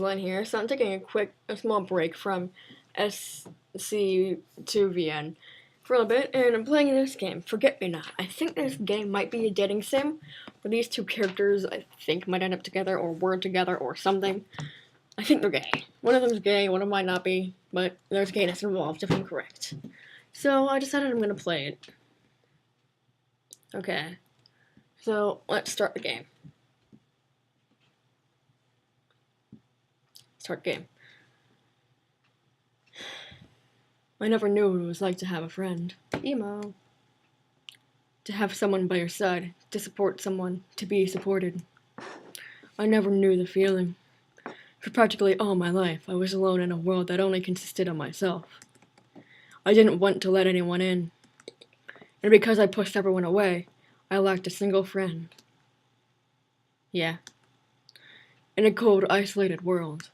Line here, so I'm taking a small break from SC2VN for a little bit, and I'm playing this game, Forget Me Not. I think this game might be a dating sim, where these two characters, I think, might end up together, or were together, or something. I think they're gay. One of them's gay, one of them might not be, but there's gayness involved, if I'm correct. So I decided I'm gonna play it. Okay. So, let's start the game. Start game. I never knew what it was like to have a friend. Emo. To have someone by your side, to support someone, to be supported. I never knew the feeling. For practically all my life, I was alone in a world that only consisted of myself. I didn't want to let anyone in. And because I pushed everyone away, I lacked a single friend. Yeah. In a cold, isolated world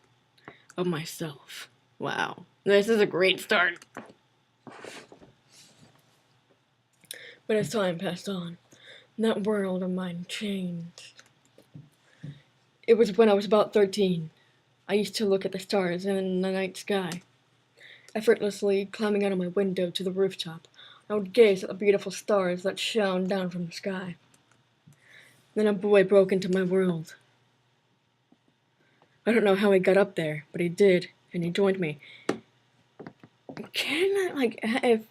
of myself. Wow. This is a great start. But as time passed on, that world of mine changed. It was when I was about 13. I used to look at the stars in the night sky. Effortlessly climbing out of my window to the rooftop, I would gaze at the beautiful stars that shone down from the sky. Then a boy broke into my world. I don't know how he got up there, but he did, and he joined me. If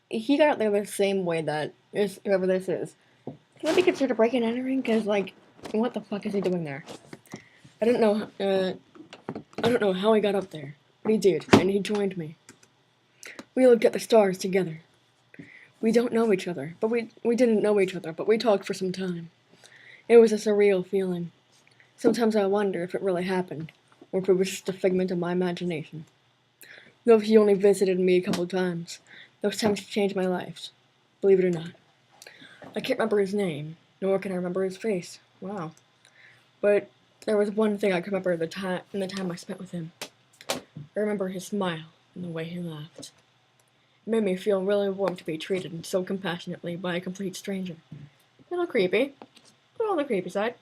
he got out there the same way that whoever this is, can that be considered breaking and entering? Because, what the fuck is he doing there? I don't know how he got up there, but he did, and he joined me. We looked at the stars together. We don't know each other, but we didn't know each other, but we talked for some time. It was a surreal feeling. Sometimes I wonder if it really happened, or if it was just a figment of my imagination. Though he only visited me a couple times, those times changed my life, believe it or not. I can't remember his name, nor can I remember his face. Wow. But there was one thing I can remember in the time I spent with him. I remember his smile and the way he laughed. It made me feel really warm to be treated so compassionately by a complete stranger. A little creepy. A little on the creepy side.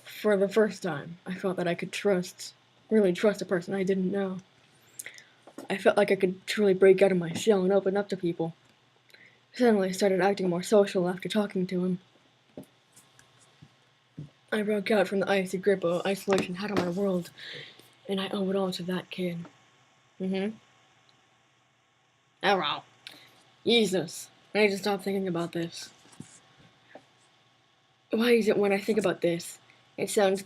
For the first time, I felt that I could really trust a person I didn't know. I felt like I could truly break out of my shell and open up to people. Suddenly, I started acting more social after talking to him. I broke out from the icy grip of isolation had on my world, and I owe it all to that kid. Oh wow. Jesus. I need to stop thinking about this. Why is it when I think about this, it sounds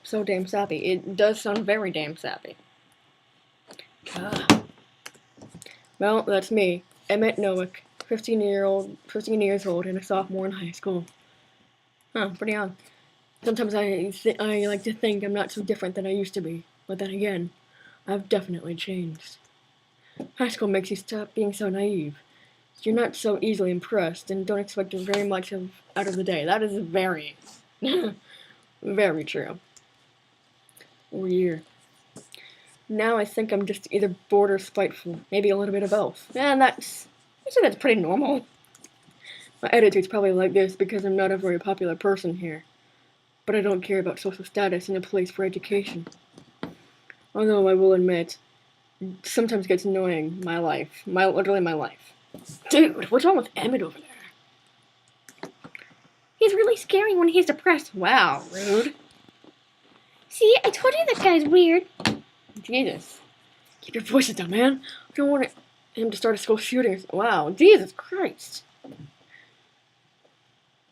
so damn sappy. It does sound very damn sappy. Well, that's me, Emmett Nowick, 15 years old and a sophomore in high school. Huh, pretty young. Sometimes I like to think I'm not so different than I used to be, but then again, I've definitely changed. High school makes you stop being so naive. You're not so easily impressed and don't expect very much out of the day. That is very, very true. Weird. Now I think I'm just either bored or spiteful, maybe a little bit of both. And I'd say that's pretty normal. My attitude's probably like this because I'm not a very popular person here. But I don't care about social status in a place for education. Although I will admit, it sometimes gets annoying, literally my life. Dude, what's wrong with Emmett over there? He's really scary when he's depressed. Wow, rude. See, I told you that guy's weird. Jesus. Keep your voices down, man. I don't want him to start a school shooting. Wow, Jesus Christ.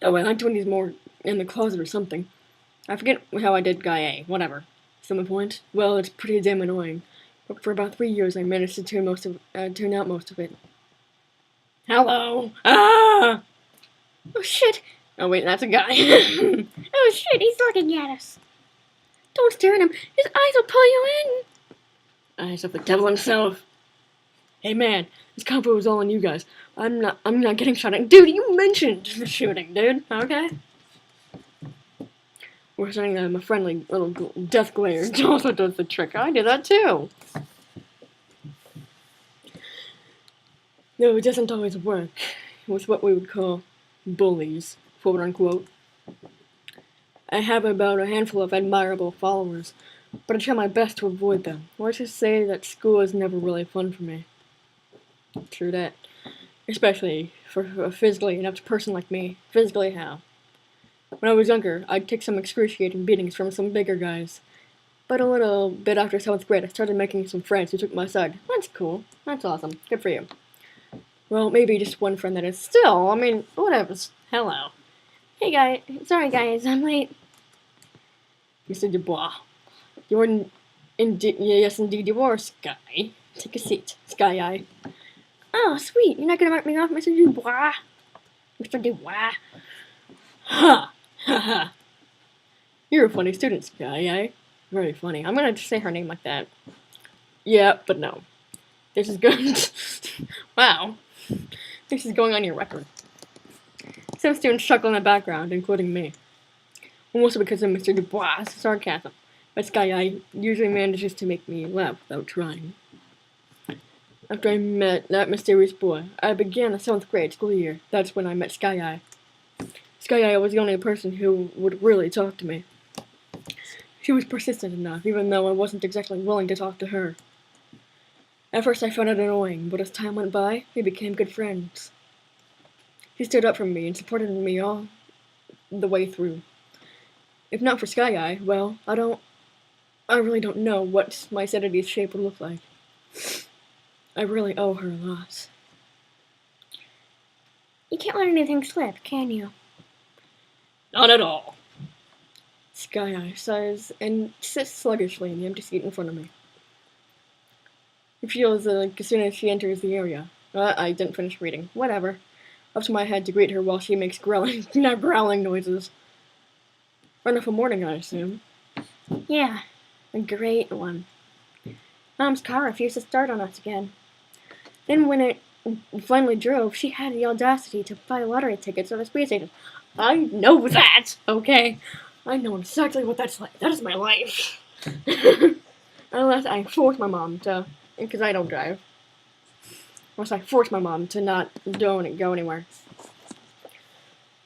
Oh, I like doing these more in the closet or something. I forget how I did Guy A. Whatever. Some point? Well, it's pretty damn annoying. But for about 3 years, I managed to tune out most of it. Hello! Ah! Oh shit! Oh wait, that's a guy. Oh shit, he's looking at us. Don't stare at him. His eyes will pull you in. Eyes of the devil himself. Hey man, this combo was all on you guys. I'm not getting shot at. Dude, you mentioned the shooting, dude. Okay? We're sending them a friendly little death glare. It also does the trick. I did that too. No, it doesn't always work with what we would call bullies, quote unquote. I have about a handful of admirable followers, but I try my best to avoid them. Let's just say that school is never really fun for me. True that. Especially for a physically inept person like me. Physically how? When I was younger, I'd take some excruciating beatings from some bigger guys. But a little bit after 7th grade, I started making some friends who took my side. That's cool. That's awesome. Good for you. Well, maybe just one friend that is. Still, I mean, whatever. Hello. Hey guys, sorry guys, I'm late. Mr. Dubois. Yes, indeed you are, Sky. Take a seat, Sky Eye. Oh, sweet, you're not gonna mark me off, Mr. Dubois? Mr. Dubois. Ha! Ha ha! You're a funny student, Sky Eye. Very funny. I'm gonna just say her name like that. Yeah, but no. This is good. Wow. This is going on your record. Some students chuckle in the background, including me. Mostly because of Mr. Dubois' sarcasm. But Sky Eye usually manages to make me laugh without trying. After I met that mysterious boy, I began the 7th grade school year. That's when I met Sky Eye. Sky Eye was the only person who would really talk to me. She was persistent enough, even though I wasn't exactly willing to talk to her. At first I found it annoying, but as time went by, we became good friends. She stood up for me and supported me all the way through. If not for Sky Eye, well, I really don't know what my Saturday's shape would look like. I really owe her a lot. You can't let anything slip, can you? Not at all. Sky Eye sighs and sits sluggishly in the empty seat in front of me. It feels like as soon as she enters the area. I didn't finish reading. Whatever. Up to my head to greet her while she makes growling noises. Run off a morning, I assume. Yeah, a great one. Mom's car refused to start on us again. Then when it finally drove, she had the audacity to buy lottery tickets at the speed station. I know that, okay? I know exactly what that's like. That is my life. Unless I force my mom to, because I don't drive. Unless I force my mom to not go anywhere.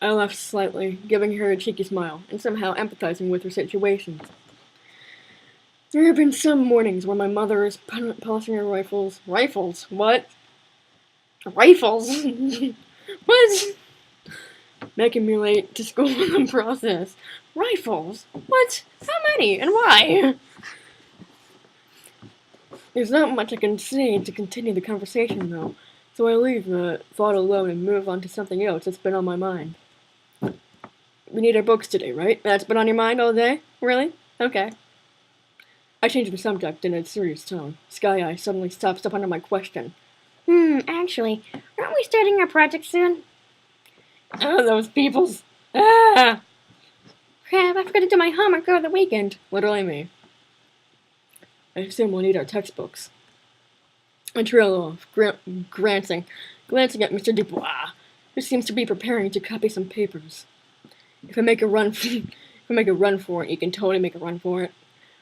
I laughed slightly, giving her a cheeky smile, and somehow empathizing with her situation. There have been some mornings where my mother is polishing her rifles. Rifles? What? Rifles? What? Making me late to school in the process. Rifles? What? How many? And why? There's not much I can say to continue the conversation, though, so I leave the thought alone and move on to something else that's been on my mind. We need our books today, right? That's been on your mind all day? Really? Okay. I changed the subject in a serious tone. Sky Eye suddenly stops up under my question. Actually, aren't we starting our project soon? Oh, those peoples. Ah! Crap, I forgot to do my homework over the weekend. Literally me. I assume we'll need our textbooks. I trail off, glancing at Mr. Dubois, who seems to be preparing to copy some papers. If I make a run for it, you can totally make a run for it.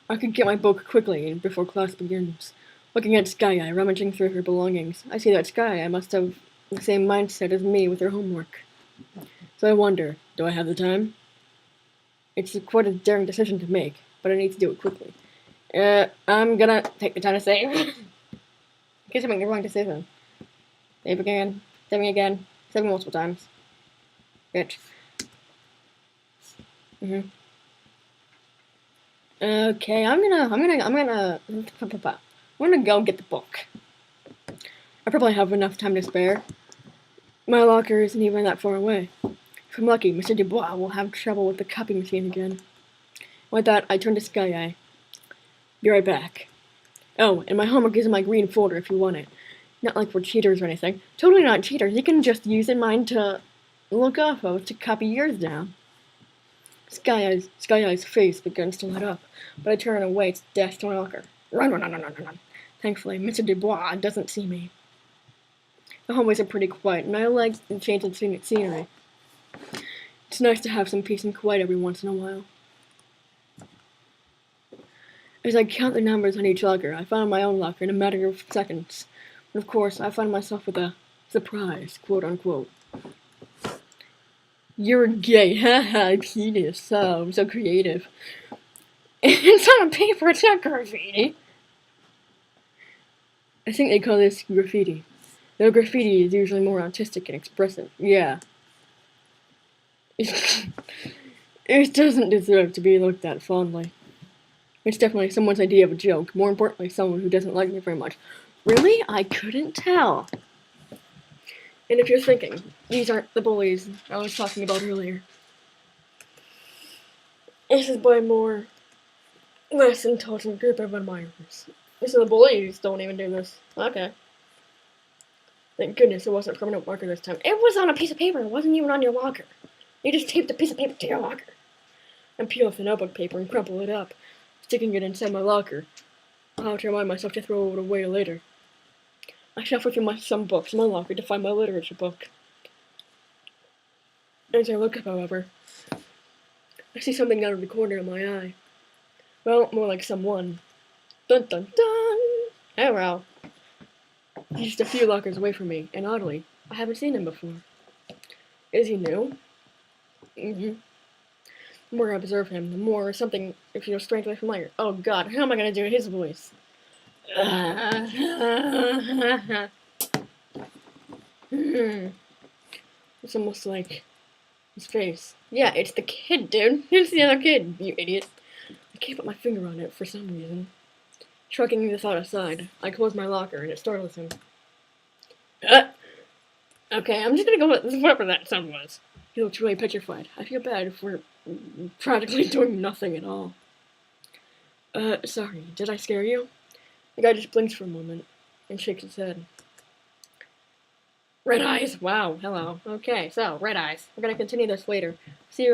I could get my book quickly before class begins. Looking at Sky Eye, rummaging through her belongings, I see that Sky Eye must have the same mindset as me with her homework. So I wonder, do I have the time? It's quite a daring decision to make, but I need to do it quickly. I'm gonna take the time to save. In case I make the wrong decision. Save again. Saving again. Saving multiple times. Bitch. Okay, I'm gonna go get the book. I probably have enough time to spare. My locker isn't even that far away. If I'm lucky, Mr. Dubois will have trouble with the copy machine again. With that, I turn to Sky Eye. Be right back. Oh, and my homework is in my green folder if you want it. Not like we're cheaters or anything. Totally not cheaters. You can just use mine to look off of to copy yours down. Sky Eye's face begins to light up, but I turn away to dash to my locker. Run. Thankfully, Mr. Dubois doesn't see me. The hallways are pretty quiet, and I like the change of scenery. It's nice to have some peace and quiet every once in a while. As I count the numbers on each locker, I find my own locker in a matter of seconds. And of course, I find myself with a surprise, quote-unquote. You're gay, haha, penis, so creative. It's on a paper, it's not graffiti. I think they call this graffiti. Though graffiti is usually more artistic and expressive. Yeah. It doesn't deserve to be looked at fondly. It's definitely someone's idea of a joke. More importantly, someone who doesn't like me very much. Really? I couldn't tell. And if you're thinking, these aren't the bullies I was talking about earlier. This is by a more less intelligent group of admirers. So the bullies don't even do this. Okay. Thank goodness it wasn't a permanent marker this time. It was on a piece of paper. It wasn't even on your locker. You just taped a piece of paper to your locker. And peel off the notebook paper and crumple it up, sticking it inside my locker. I'll have to remind myself to throw it away later. I shuffle through some books in my locker to find my literature book. As I look up, however, I see something out of the corner of my eye. Well, more like someone. Dun dun dun! Hello. He's just a few lockers away from me, and oddly, I haven't seen him before. Is he new? The more I observe him, the more something feels strangely familiar. Oh god, how am I gonna do his voice? It's almost like his face. Yeah, it's the kid, dude. It's the other kid, you idiot. I can't put my finger on it for some reason. Shrugging the thought aside, I close my locker and it startles him. Okay, I'm just gonna go with whatever that sound was. He looks really petrified. I feel bad for practically doing nothing at all. Sorry, did I scare you? The guy just blinks for a moment and shakes his head. Red eyes? Wow, hello. Okay, so, red eyes. We're gonna continue this later. See you.